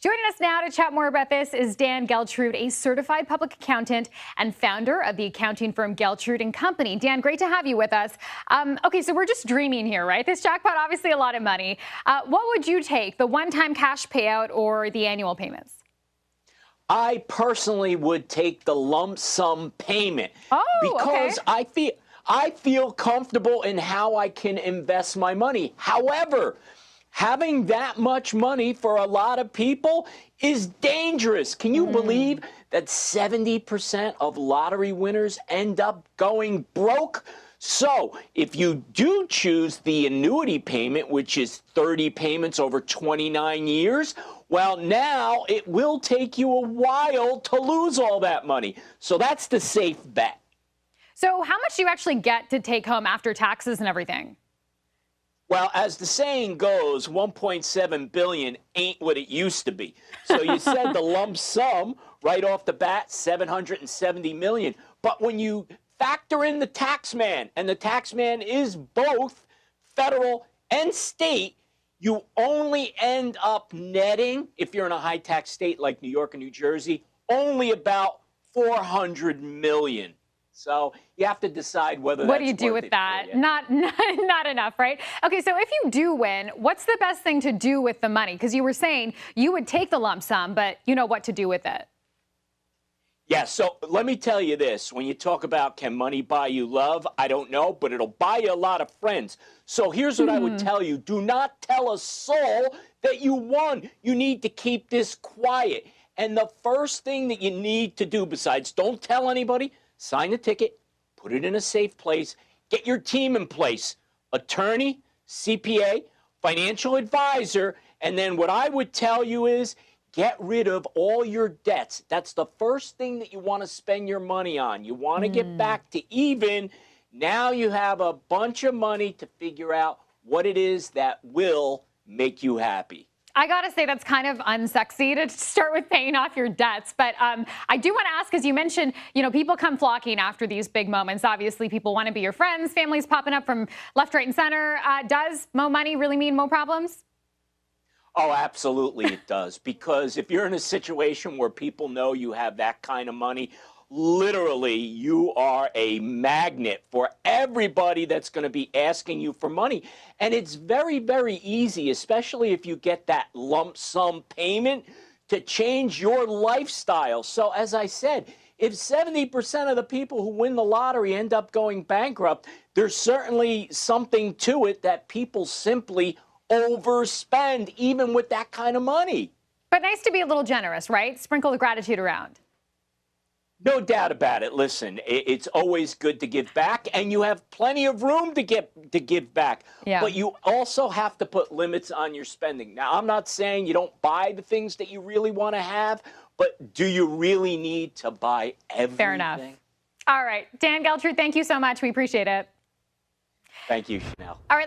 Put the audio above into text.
Joining us now to chat more about this is Dan Geltrude, a certified public accountant and founder of the accounting firm Geltrude and Company. Dan, great to have you with us. Okay, so we're just dreaming here, right? This jackpot, obviously a lot of money. What would you take, the one-time cash payout or the annual payments? I personally would take the lump sum payment because okay. I feel comfortable in how I can invest my money. However, having that much money for a lot of people is dangerous. Can you believe that 70% of lottery winners end up going broke? So if you do choose the annuity payment, which is 30 payments over 29 years, well, now it will take you a while to lose all that money. So that's the safe bet. So how much do you actually get to take home after taxes and everything? Well, as the saying goes, 1.7 billion ain't what it used to be. So you said the lump sum right off the bat, 770 million. But when you factor in the tax man, and the tax man is both federal and state, you only end up netting, if you're in a high tax state like New York and New Jersey, only about 400 million. So you have to decide whether what do you do with that? Not enough, right? Okay, so if you do win, what's the best thing to do with the money? Because you were saying you would take the lump sum, but you know what to do with it. Yeah, so let me tell you this. When you talk about can money buy you love, I don't know, but it'll buy you a lot of friends. So here's what I would tell you. Do not tell a soul that you won. You need to keep this quiet. And the first thing that you need to do, besides don't tell anybody, sign the ticket, put it in a safe place, get your team in place, attorney, CPA, financial advisor, and then what I would tell you is get rid of all your debts. That's the first thing that you want to spend your money on. You want to get back to even. Now you have a bunch of money to figure out what it is that will make you happy. I got to say that's kind of unsexy to start with paying off your debts. But I do want to ask, as you mentioned, people come flocking after these big moments. Obviously, people want to be your friends. Families popping up from left, right, and center. Does more money really mean more problems? Oh, absolutely it does. Because if you're in a situation where people know you have that kind of money, literally you are a magnet for everybody that's going to be asking you for money. And it's very, very easy, especially if you get that lump sum payment, to change your lifestyle. So as I said, if 70% of the people who win the lottery end up going bankrupt, there's certainly something to it that people simply overspend even with that kind of money. But nice to be a little generous, right? Sprinkle the gratitude around. No doubt about it. Listen, it's always good to give back, and you have plenty of room to give back. Yeah. But you also have to put limits on your spending. Now, I'm not saying you don't buy the things that you really want to have, but do you really need to buy everything? Fair enough. All right. Dan Geltrude, thank you so much. We appreciate it. Thank you, Chanel. All right.